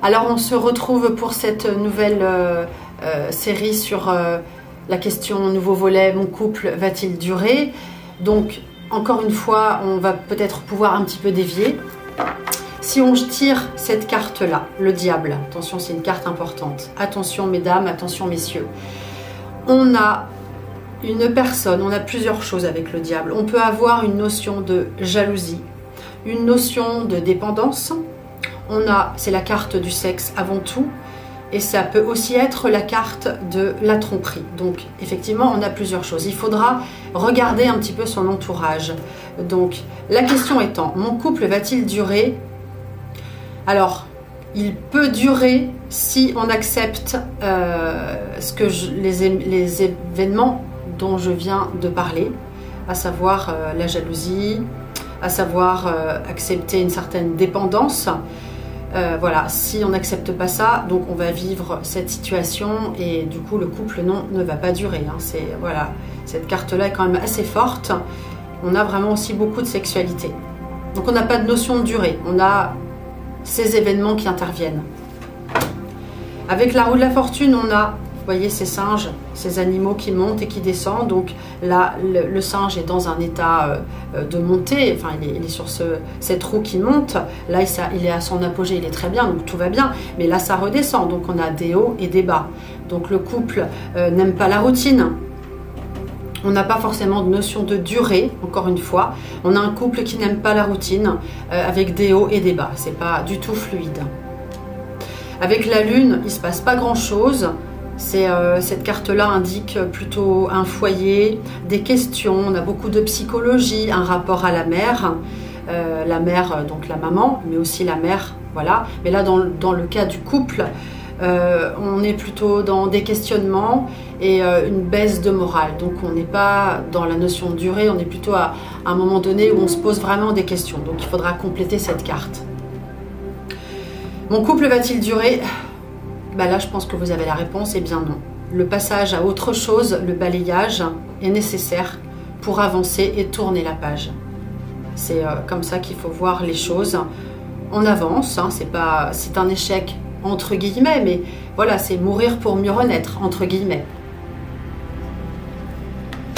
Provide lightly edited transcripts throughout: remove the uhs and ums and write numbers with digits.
Alors on se retrouve pour cette nouvelle série sur la question nouveau volet, mon couple va-t-il durer? Donc encore une fois, on va peut-être pouvoir un petit peu dévier. Si on tire cette carte-là, le diable, attention, c'est une carte importante. Attention mesdames, attention messieurs. On a une personne, on a plusieurs choses avec le diable. On peut avoir une notion de jalousie, une notion de dépendance. C'est la carte du sexe avant tout. Et ça peut aussi être la carte de la tromperie. Donc, effectivement, on a plusieurs choses. Il faudra regarder un petit peu son entourage. Donc, la question étant, mon couple va-t-il durer? Alors, il peut durer si on accepte les événements dont je viens de parler, à savoir la jalousie, à savoir accepter une certaine dépendance. Voilà, si on n'accepte pas ça, donc on va vivre cette situation et du coup le couple ne va pas durer. Hein. Voilà, cette carte-là est quand même assez forte. On a vraiment aussi beaucoup de sexualité. Donc on n'a pas de notion de durée. On a ces événements qui interviennent. Avec la roue de la fortune, on a, vous voyez, ces singes, ces animaux qui montent et qui descendent. Donc là, le singe est dans un état de montée. Enfin, il est sur cette roue qui monte. Là, il est à son apogée, il est très bien, donc tout va bien. Mais là, ça redescend. Donc on a des hauts et des bas. Donc le couple n'aime pas la routine. On n'a pas forcément de notion de durée, encore une fois. On a un couple qui n'aime pas la routine, avec des hauts et des bas. C'est pas du tout fluide. Avec la lune, il ne se passe pas grand-chose. Cette carte-là indique plutôt un foyer, des questions. On a beaucoup de psychologie, un rapport à la mère. Donc la maman, mais aussi la mère, voilà. Mais là, dans le cas du couple, on est plutôt dans des questionnements et une baisse de morale. Donc on n'est pas dans la notion de durée, on est plutôt à un moment donné où on se pose vraiment des questions. Donc il faudra compléter cette carte. Mon couple va-t-il durer? Bah là, je pense que vous avez la réponse, et bien non. Le passage à autre chose, le balayage, est nécessaire pour avancer et tourner la page. C'est comme ça qu'il faut voir les choses. On avance, hein, c'est un échec entre guillemets, mais voilà, c'est mourir pour mieux renaître, entre guillemets.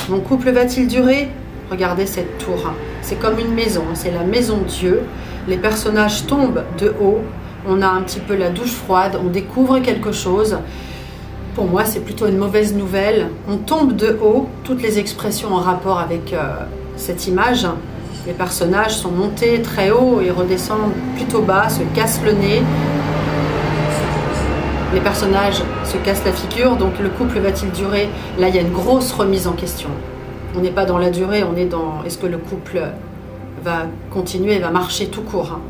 Mon couple va-t-il durer? Regardez cette tour, hein. C'est comme une maison, c'est la maison de Dieu. Les personnages tombent de haut. On a un petit peu la douche froide, on découvre quelque chose. Pour moi, c'est plutôt une mauvaise nouvelle. On tombe de haut, toutes les expressions en rapport avec cette image. Les personnages sont montés très haut et redescendent plutôt bas, se cassent le nez. Les personnages se cassent la figure, donc le couple va-t-il durer? Là, il y a une grosse remise en question. On n'est pas dans la durée, on est dans est-ce que le couple va continuer, va marcher tout court, hein.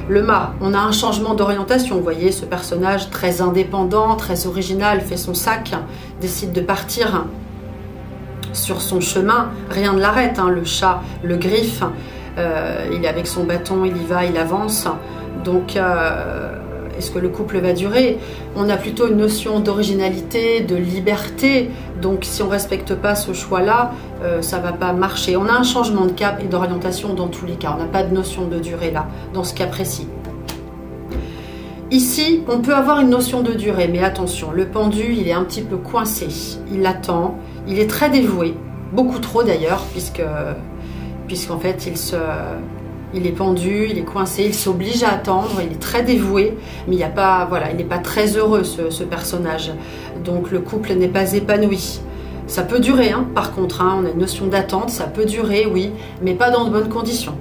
Le mât, on a un changement d'orientation. Vous voyez, ce personnage très indépendant, très original, fait son sac, décide de partir sur son chemin. Rien ne l'arrête, hein. Le chat le griffe. Il est avec son bâton, il y va, il avance. Donc, est-ce que le couple va durer? On a plutôt une notion d'originalité, de liberté. Donc, si on ne respecte pas ce choix-là, ça ne va pas marcher. On a un changement de cap et d'orientation dans tous les cas. On n'a pas de notion de durée là, dans ce cas précis. Ici, on peut avoir une notion de durée, mais attention, le pendu, il est un petit peu coincé. Il attend, il est très dévoué, beaucoup trop d'ailleurs, puisqu'en fait, il est pendu, il est coincé, il s'oblige à attendre, il est très dévoué, mais il n'est pas très heureux ce personnage. Donc le couple n'est pas épanoui. Ça peut durer, hein, par contre, hein, on a une notion d'attente, ça peut durer, oui, mais pas dans de bonnes conditions.